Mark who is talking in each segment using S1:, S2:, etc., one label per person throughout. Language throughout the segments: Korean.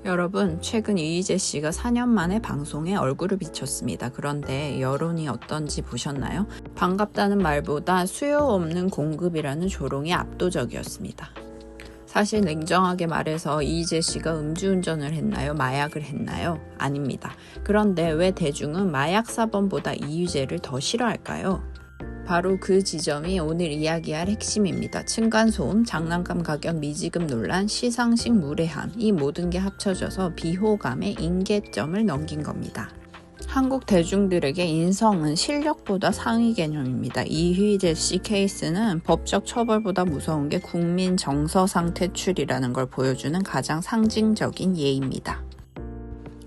S1: 여러분, 최근 이휘재 씨가 4년 만에 방송에 얼굴을 비췄습니다. 그런데 여론이 어떤지 보셨나요? 반갑다는 말보다 수요 없는 공급이라는 조롱이 압도적이었습니다. 사실 냉정하게 말해서 이휘재 씨가 음주운전을 했나요? 마약을 했나요? 아닙니다. 그런데 왜 대중은 마약 사범보다 이휘재를 더 싫어할까요? 바로 그 지점이 오늘 이야기할 핵심입니다. 층간소음, 장난감 가격 미지급 논란, 시상식 무례함, 이 모든 게 합쳐져서 비호감의 임계점을 넘긴 겁니다. 한국 대중들에게 인성은 실력보다 상위 개념입니다. 이휘재 씨 케이스는 법적 처벌보다 무서운 게 국민 정서상 퇴출이라는 걸 보여주는 가장 상징적인 예입니다.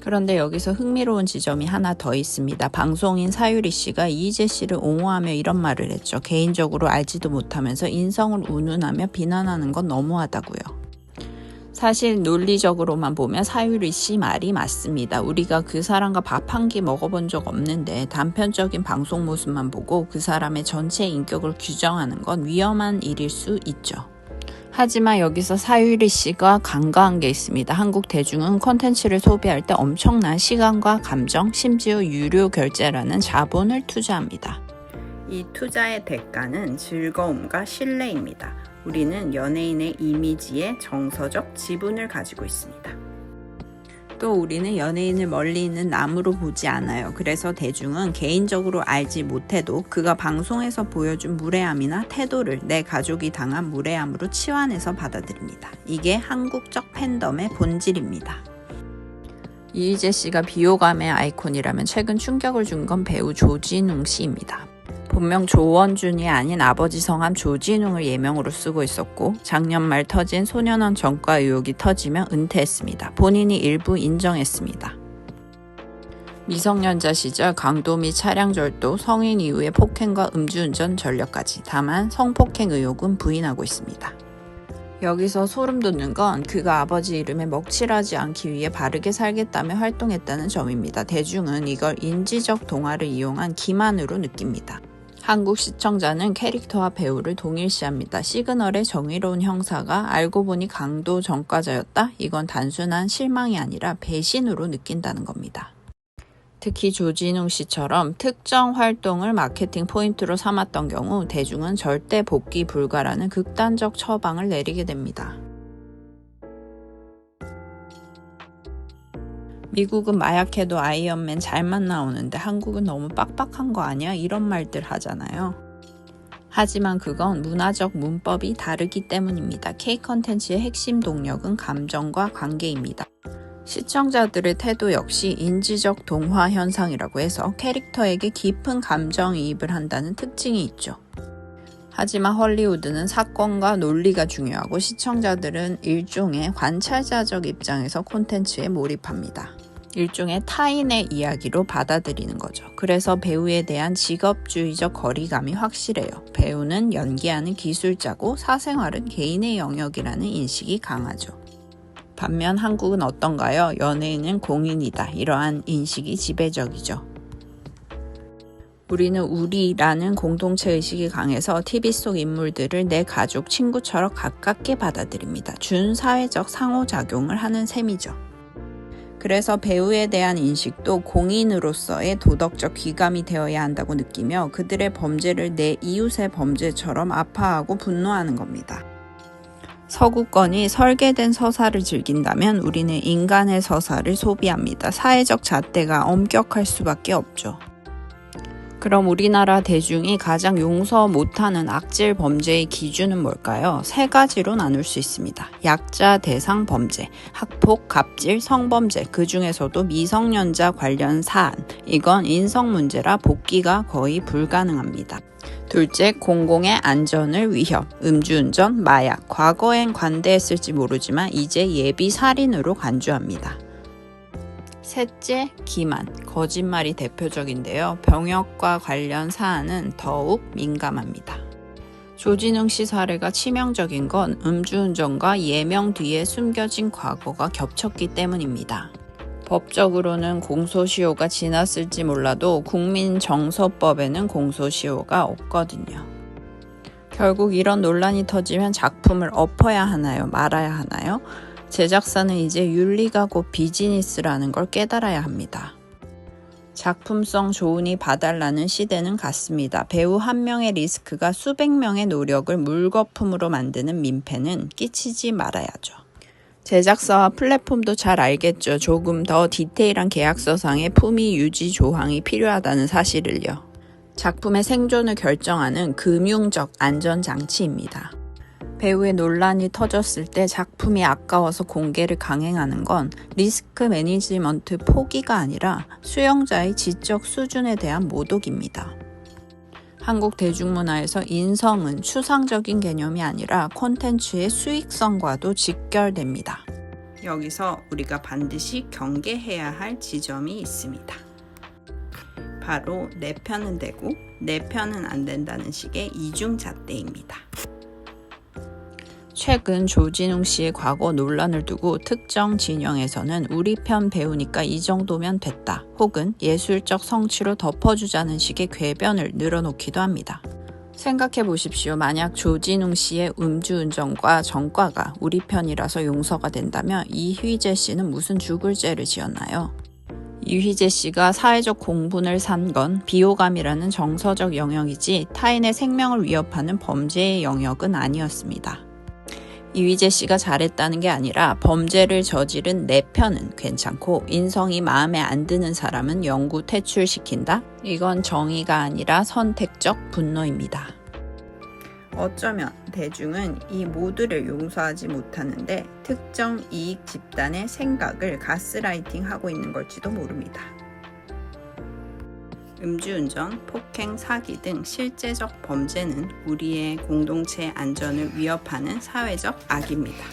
S1: 그런데 여기서 흥미로운 지점이 하나 더 있습니다. 방송인 사유리 씨가 이휘재 씨를 옹호하며 이런 말을 했죠. 개인적으로 알지도 못하면서 인성을 운운하며 비난하는 건 너무하다고요. 사실 논리적으로만 보면 사유리 씨 말이 맞습니다. 우리가 그 사람과 밥 한 끼 먹어본 적 없는데 단편적인 방송 모습만 보고 그 사람의 전체 인격을 규정하는 건 위험한 일일 수 있죠. 하지만 여기서 사유리 씨가 간과한 게 있습니다. 한국 대중은 콘텐츠를 소비할 때 엄청난 시간과 감정, 심지어 유료 결제라는 자본을 투자합니다. 이 투자의 대가는 즐거움과 신뢰입니다. 우리는 연예인의 이미지에 정서적 지분을 가지고 있습니다. 또 우리는 연예인을 멀리 있는 남으로 보지 않아요. 그래서 대중은 개인적으로 알지 못해도 그가 방송에서 보여준 무례함이나 태도를 내 가족이 당한 무례함으로 치환해서 받아들입니다. 이게 한국적 팬덤의 본질입니다. 이휘재 씨가 비호감의 아이콘이라면 최근 충격을 준 건 배우 조진웅 씨입니다. 본명 조원준이 아닌 아버지 성함 조진웅을 예명으로 쓰고 있었고 작년 말 터진 소년원 전과 의혹이 터지며 은퇴했습니다. 본인이 일부 인정했습니다. 미성년자 시절 강도 및 차량 절도, 성인 이후의 폭행과 음주운전 전력까지. 다만 성폭행 의혹은 부인하고 있습니다. 여기서 소름 돋는 건 그가 아버지 이름에 먹칠하지 않기 위해 바르게 살겠다며 활동했다는 점입니다. 대중은 이걸 인지적 동화를 이용한 기만으로 느낍니다. 한국 시청자는 캐릭터와 배우를 동일시합니다. 시그널의 정의로운 형사가 알고 보니 강도 전과자였다? 이건 단순한 실망이 아니라 배신으로 느낀다는 겁니다. 특히 조진웅 씨처럼 특정 활동을 마케팅 포인트로 삼았던 경우 대중은 절대 복귀 불가라는 극단적 처방을 내리게 됩니다. 미국은 마약해도 아이언맨 잘만 나오는데 한국은 너무 빡빡한 거 아니야? 이런 말들 하잖아요. 하지만 그건 문화적 문법이 다르기 때문입니다. K-컨텐츠의 핵심 동력은 감정과 관계입니다. 시청자들의 태도 역시 인지적 동화 현상이라고 해서 캐릭터에게 깊은 감정이입을 한다는 특징이 있죠. 하지만 헐리우드는 사건과 논리가 중요하고 시청자들은 일종의 관찰자적 입장에서 콘텐츠에 몰입합니다. 일종의 타인의 이야기로 받아들이는 거죠. 그래서 배우에 대한 직업주의적 거리감이 확실해요. 배우는 연기하는 기술자고 사생활은 개인의 영역이라는 인식이 강하죠. 반면 한국은 어떤가요? 연예인은 공인이다. 이러한 인식이 지배적이죠. 우리는 우리라는 공동체 의식이 강해서 TV 속 인물들을 내 가족, 친구처럼 가깝게 받아들입니다. 준사회적 상호작용을 하는 셈이죠. 그래서 배우에 대한 인식도 공인으로서의 도덕적 귀감이 되어야 한다고 느끼며 그들의 범죄를 내 이웃의 범죄처럼 아파하고 분노하는 겁니다. 서구권이 설계된 서사를 즐긴다면 우리는 인간의 서사를 소비합니다. 사회적 잣대가 엄격할 수밖에 없죠. 그럼 우리나라 대중이 가장 용서 못하는 악질 범죄의 기준은 뭘까요? 세 가지로 나눌 수 있습니다. 약자 대상 범죄, 학폭, 갑질, 성범죄, 그 중에서도 미성년자 관련 사안, 이건 인성 문제라 복귀가 거의 불가능합니다. 둘째, 공공의 안전을 위협, 음주운전, 마약, 과거엔 관대했을지 모르지만 이제 예비 살인으로 간주합니다. 셋째, 기만, 거짓말이 대표적인데요. 병역과 관련 사안은 더욱 민감합니다. 조진웅 씨 사례가 치명적인 건 음주운전과 예명 뒤에 숨겨진 과거가 겹쳤기 때문입니다. 법적으로는 공소시효가 지났을지 몰라도 국민정서법에는 공소시효가 없거든요. 결국 이런 논란이 터지면 작품을 엎어야 하나요? 말아야 하나요? 제작사는 이제 윤리가 곧 비즈니스라는 걸 깨달아야 합니다. 작품성 좋으니 봐달라는 시대는 갔습니다. 배우 한 명의 리스크가 수백 명의 노력을 물거품으로 만드는 민폐는 끼치지 말아야죠. 제작사와 플랫폼도 잘 알겠죠. 조금 더 디테일한 계약서상의 품위 유지 조항이 필요하다는 사실을요. 작품의 생존을 결정하는 금융적 안전장치입니다. 배우의 논란이 터졌을 때 작품이 아까워서 공개를 강행하는 건 리스크 매니지먼트 포기가 아니라 수용자의 지적 수준에 대한 모독입니다. 한국 대중문화에서 인성은 추상적인 개념이 아니라 콘텐츠의 수익성과도 직결됩니다. 여기서 우리가 반드시 경계해야 할 지점이 있습니다. 바로 내 편은 되고 내 편은 안 된다는 식의 이중잣대입니다. 최근 조진웅 씨의 과거 논란을 두고 특정 진영에서는 우리 편 배우니까 이 정도면 됐다, 혹은 예술적 성취로 덮어주자는 식의 궤변을 늘어놓기도 합니다. 생각해 보십시오. 만약 조진웅 씨의 음주운전과 전과가 우리 편이라서 용서가 된다면 이휘재 씨는 무슨 죽을 죄를 지었나요? 이휘재 씨가 사회적 공분을 산 건 비호감이라는 정서적 영역이지 타인의 생명을 위협하는 범죄의 영역은 아니었습니다. 이휘재 씨가 잘했다는 게 아니라 범죄를 저지른 내 편은 괜찮고 인성이 마음에 안 드는 사람은 영구 퇴출시킨다? 이건 정의가 아니라 선택적 분노입니다. 어쩌면 대중은 이 모두를 용서하지 못하는데 특정 이익 집단의 생각을 가스라이팅하고 있는 걸지도 모릅니다. 음주운전, 폭행, 사기 등 실제적 범죄는 우리의 공동체 안전을 위협하는 사회적 악입니다.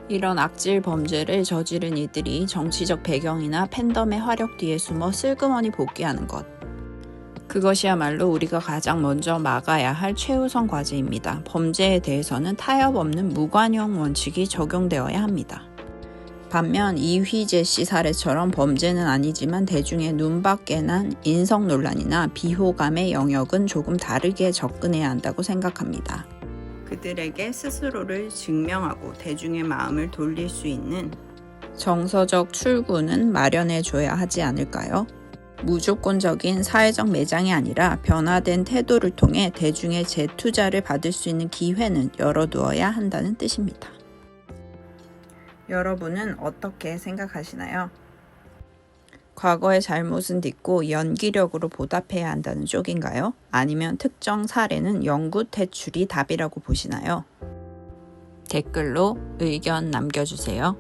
S1: 이런 악질 범죄를 저지른 이들이 정치적 배경이나 팬덤의 화력 뒤에 숨어 슬그머니 복귀하는 것. 그것이야말로 우리가 가장 먼저 막아야 할 최우선 과제입니다. 범죄에 대해서는 타협 없는 무관용 원칙이 적용되어야 합니다. 반면 이휘재 씨 사례처럼 범죄는 아니지만 대중의 눈밖에 난 인성 논란이나 비호감의 영역은 조금 다르게 접근해야 한다고 생각합니다. 그들에게 스스로를 증명하고 대중의 마음을 돌릴 수 있는 정서적 출구는 마련해줘야 하지 않을까요? 무조건적인 사회적 매장이 아니라 변화된 태도를 통해 대중의 재투자를 받을 수 있는 기회는 열어두어야 한다는 뜻입니다. 여러분은 어떻게 생각하시나요? 과거의 잘못은 딛고 연기력으로 보답해야 한다는 쪽인가요? 아니면 특정 사례는 영구 퇴출이 답이라고 보시나요? 댓글로 의견 남겨주세요.